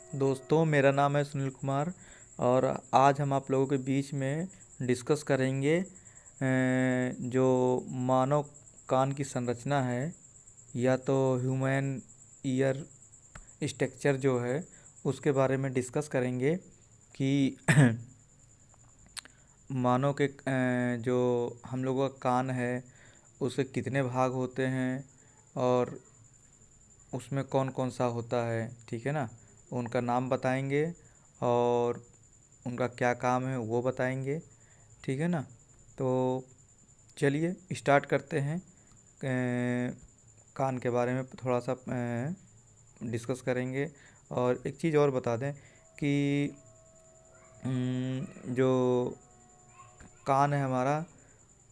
दोस्तों, मेरा नाम है सुनील कुमार और आज हम आप लोगों के बीच में डिस्कस करेंगे जो मानव कान की संरचना है या तो ह्यूमन ईयर स्ट्रक्चर जो है उसके बारे में डिस्कस करेंगे कि मानव के जो हम लोगों का कान है उसके कितने भाग होते हैं और उसमें कौन कौन सा होता है, ठीक है ना। उनका नाम बताएंगे और उनका क्या काम है वो बताएंगे, ठीक है ना। तो चलिए स्टार्ट करते हैं। कान के बारे में थोड़ा सा डिस्कस करेंगे। और एक चीज़ और बता दें कि जो कान है हमारा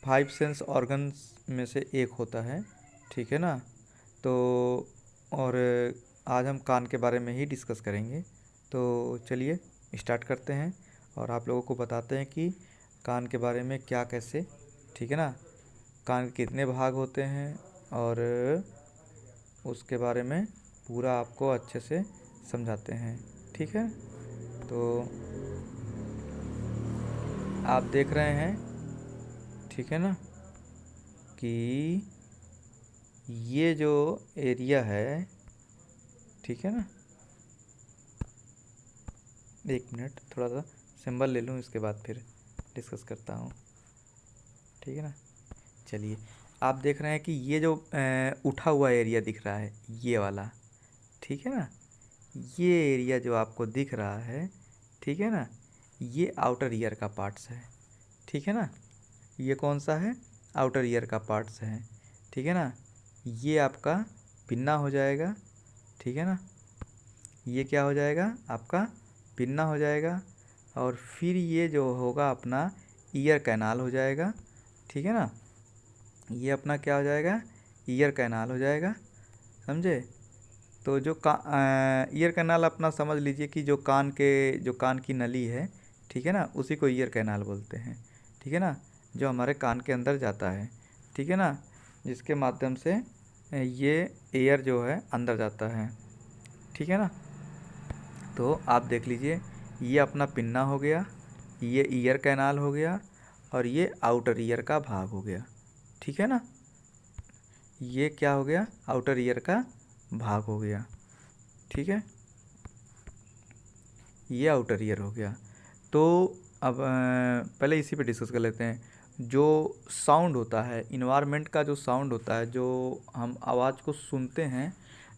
5 सेंस ऑर्गन्स में से एक होता है, ठीक है ना। तो और आज हम कान के बारे में ही डिस्कस करेंगे। तो चलिए स्टार्ट करते हैं और आप लोगों को बताते हैं कि कान के बारे में क्या कैसे, ठीक है ना। कान के कितने भाग होते हैं और उसके बारे में पूरा आपको अच्छे से समझाते हैं, ठीक है। तो आप देख रहे हैं, ठीक है ना, कि ये जो एरिया है, ठीक है ना। एक मिनट, थोड़ा सा सिंबल ले लूँ, इसके बाद फिर डिस्कस करता हूँ, ठीक है ना। चलिए, आप देख रहे हैं कि ये जो उठा हुआ एरिया दिख रहा है, ये वाला, ठीक है ना। ये एरिया जो आपको दिख रहा है, ठीक है ना, ये आउटर ईयर का पार्ट्स है, ठीक है ना। ये कौन सा है? आउटर ईयर का पार्ट्स है, ठीक है ना। ये आपका पिन्ना हो जाएगा, ठीक है ना। ये क्या हो जाएगा? आपका पिन्ना हो जाएगा। और फिर ये जो होगा अपना ईयर कैनाल हो जाएगा, ठीक है ना। ये अपना क्या हो जाएगा? ईयर कैनाल हो जाएगा, समझे। तो जो ईयर कैनाल अपना समझ लीजिए कि जो कान की नली है, ठीक है ना, उसी को ईयर कैनाल बोलते हैं, ठीक है ना। जो हमारे कान के अंदर जाता है, ठीक है ना, जिसके माध्यम से ये एयर जो है अंदर जाता है, ठीक है ना। तो आप देख लीजिए, ये अपना पिन्ना हो गया, ये ईयर कैनाल हो गया और ये आउटर ईयर का भाग हो गया, ठीक है ना। ये क्या हो गया? आउटर ईयर का भाग हो गया, ठीक है। ये आउटर ईयर हो गया। तो अब पहले इसी पे डिस्कस कर लेते हैं। जो साउंड होता है, इन्वायरमेंट का जो साउंड होता है, जो हम आवाज़ को सुनते हैं,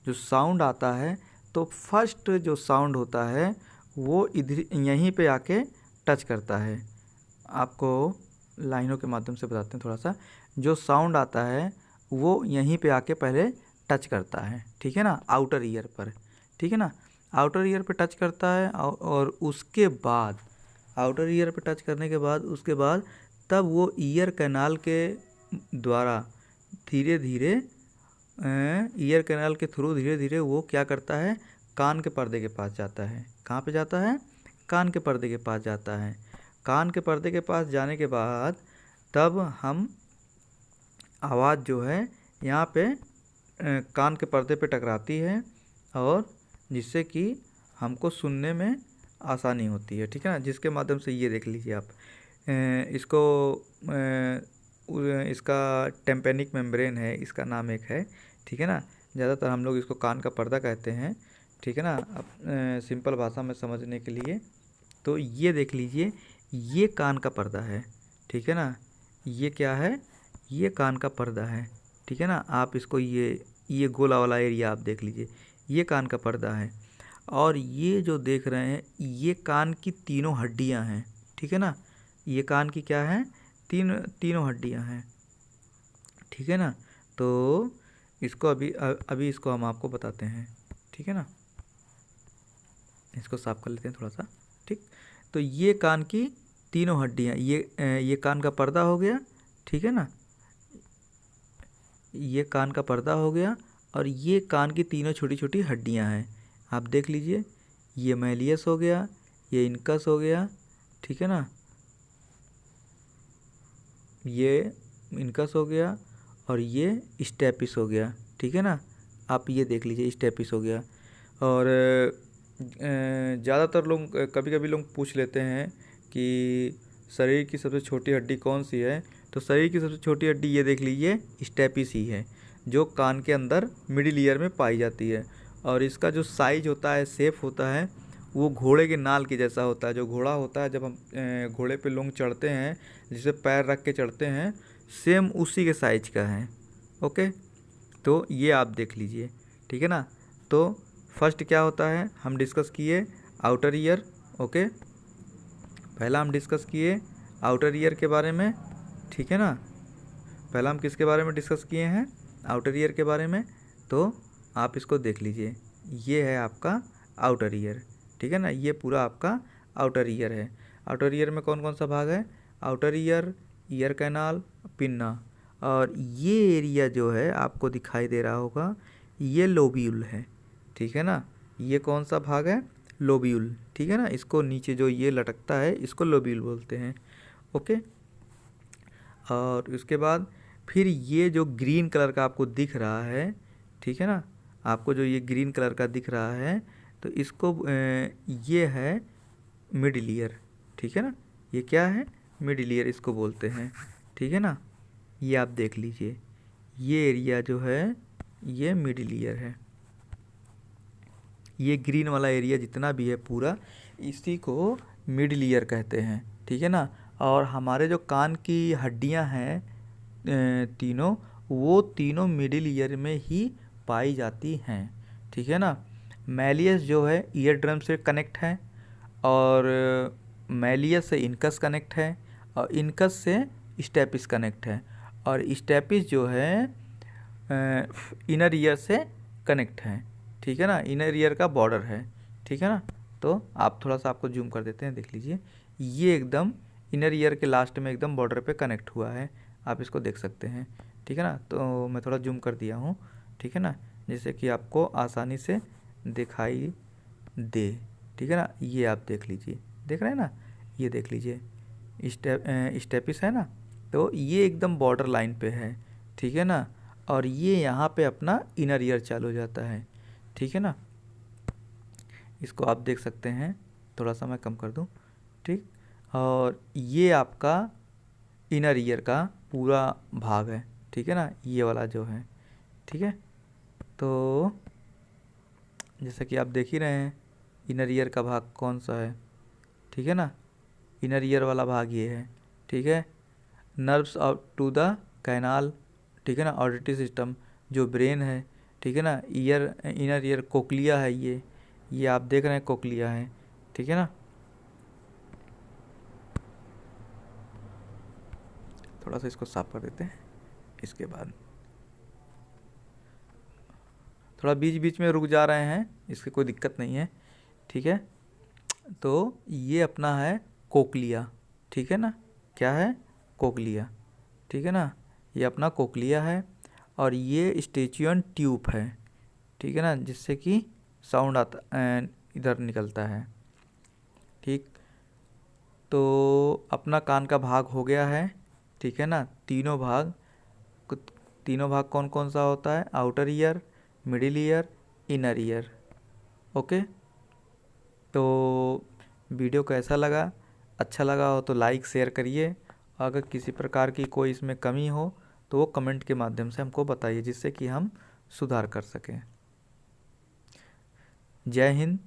जो साउंड आता है, तो फर्स्ट जो साउंड होता है वो इधर यहीं पे आके टच करता है। आपको लाइनों के माध्यम से बताते हैं थोड़ा सा। जो साउंड आता है वो यहीं पे आके पहले टच करता है, ठीक है ना, आउटर ईयर पर, ठीक है ना। आउटर ईयर पे टच करता है और उसके बाद आउटर ईयर पे टच करने के बाद उसके बाद तब वो ईयर कैनाल के द्वारा धीरे धीरे ईयर कैनाल के थ्रू धीरे धीरे वो क्या करता है? कान के पर्दे के पास जाता है। कहाँ पे जाता है? कान के पर्दे के पास जाता है। कान के पर्दे के पास जाने के बाद तब हम आवाज़ जो है यहाँ पे कान के पर्दे पे टकराती है और जिससे कि हमको सुनने में आसानी होती है, ठीक है ना। जिसके माध्यम से ये देख लीजिए आप, इसको इसका टेम्पेनिक मेम्ब्रेन है, इसका नाम एक है, ठीक है ना। ज़्यादातर हम लोग इसको कान का पर्दा कहते हैं, ठीक है ना। अब सिंपल भाषा में समझने के लिए, तो ये देख लीजिए, ये कान का पर्दा है, ठीक है ना। ये क्या है? ये कान का पर्दा है, ठीक है ना। आप इसको ये गोला वाला एरिया आप देख लीजिए, ये कान का पर्दा है। और ये जो देख रहे हैं, ये कान की तीनों हड्डियां हैं, ठीक है ना। ये कान की क्या है? तीनों हड्डियां हैं, ठीक है ना। तो इसको अभी इसको हम आपको बताते हैं, ठीक है ना। इसको साफ कर लेते हैं थोड़ा सा, ठीक। तो ये कान की तीनों हड्डियां, ये कान का पर्दा हो गया, ठीक है ना। ये कान का पर्दा हो गया और ये कान की तीनों छोटी छोटी हड्डियां हैं। आप देख लीजिए, ये मैलियस हो गया, ये इनकस हो गया, ठीक है ना। ये इनकस हो गया और ये स्टेपिस हो गया, ठीक है ना। आप ये देख लीजिए, स्टेपिस हो गया। और ज़्यादातर लोग कभी कभी लोग पूछ लेते हैं कि शरीर की सबसे छोटी हड्डी कौन सी है। तो शरीर की सबसे छोटी हड्डी ये देख लीजिए स्टेपिस ही है, जो कान के अंदर मिडिल ईयर में पाई जाती है। और इसका जो साइज होता है, शेप होता है, वो घोड़े के नाल के जैसा होता है। जो घोड़ा होता है, जब हम घोड़े पे लोग चढ़ते हैं, जिसे पैर रख के चढ़ते हैं, सेम उसी के साइज का है। ओके, तो ये आप देख लीजिए, ठीक है ना। तो फर्स्ट क्या होता है हम डिस्कस किए, आउटर ईयर। ओके, पहला हम डिस्कस किए आउटर ईयर के बारे में, ठीक है ना। पहला हम किसके बारे में डिस्कस किए हैं, आउटर ईयर के बारे में। तो आप इसको देख लीजिए, ये है आपका आउटर ईयर, ठीक है ना। ये पूरा आपका आउटर ईयर है। आउटर ईयर में कौन कौन सा भाग है, outer ear, ear canal, pinna. और ये एरिया जो है आपको दिखाई दे रहा होगा, ये लोब्यूल है, ठीक है ना। ये कौन सा भाग है, लोब्यूल, ठीक है ना। इसको नीचे जो ये लटकता है, इसको लोब्यूल बोलते हैं। ओके, और उसके बाद फिर ये जो ग्रीन कलर का आपको दिख रहा है, ठीक है ना, आपको जो ये ग्रीन कलर का दिख रहा है, तो इसको ये है मिडिल ईयर, ठीक है ना। ये क्या है, मिडिल ईयर इसको बोलते हैं, ठीक है ना। ये आप देख लीजिए, ये एरिया जो है ये मिडिल ईयर है। ये ग्रीन वाला एरिया जितना भी है पूरा, इसी को मिडिल ईयर कहते हैं, ठीक है ना। और हमारे जो कान की हड्डियां हैं तीनों, वो तीनों मिडिल ईयर में ही पाई जाती हैं, ठीक है ना। मैलियस जो है ईयर ड्रम से कनेक्ट है, और मैलियस से इनकस कनेक्ट है, और इनकस से स्टेपिस कनेक्ट है, और स्टेपिस जो है इनर ईयर से कनेक्ट है, ठीक है ना। इनर ईयर का बॉर्डर है, ठीक है ना। तो आप थोड़ा सा आपको जूम कर देते हैं, देख लीजिए, ये एकदम इनर ईयर के लास्ट में एकदम बॉर्डर पे कनेक्ट हुआ है, आप इसको देख सकते हैं, ठीक है ना। तो मैं थोड़ा जूम कर दिया हूँ, ठीक है ना, जिससे कि आपको आसानी से दिखाई दे, ठीक है ना। ये आप देख लीजिए, देख रहे हैं ना, ये देख लीजिए स्टेपिस है ना। तो ये एकदम बॉर्डर लाइन पे है, ठीक है ना। और ये यहाँ पे अपना इनर ईयर चालू हो जाता है, ठीक है ना। इसको आप देख सकते हैं, थोड़ा सा मैं कम कर दूँ, ठीक। और ये आपका इनर ईयर का पूरा भाग है, ठीक है ना, ये वाला जो है, ठीक है। तो जैसा कि आप देख ही रहे हैं, इनर ईयर का भाग कौन सा है, ठीक है ना। इनर ईयर वाला भाग ये है, ठीक है। Nerves of to the canal, ठीक है ना। ऑडिटरी सिस्टम जो ब्रेन है, ठीक है ना। ईयर, इनर ईयर कोक्लिया है, ये आप देख रहे हैं कोक्लिया है, ठीक है ना। थोड़ा सा इसको साफ कर देते हैं, इसके बाद थोड़ा बीच बीच में रुक जा रहे हैं, इसकी कोई दिक्कत नहीं है, ठीक है। तो ये अपना है कोक्लिया, ठीक है ना। क्या है, कोक्लिया, ठीक है ना। ये अपना कोक्लिया है, और ये स्टेच्यूअन ट्यूब है, ठीक है ना, जिससे कि साउंड आता इधर निकलता है, ठीक। तो अपना कान का भाग हो गया है, ठीक है ना। तीनों भाग, तीनों भाग कौन कौन सा होता है, outer ear, middle ear, inner ear. Okay, तो वीडियो कैसा लगा, अच्छा लगा हो तो लाइक शेयर करिए। अगर किसी प्रकार की कोई इसमें कमी हो तो वो कमेंट के माध्यम से हमको बताइए, जिससे कि हम सुधार कर सकें। जय हिंद,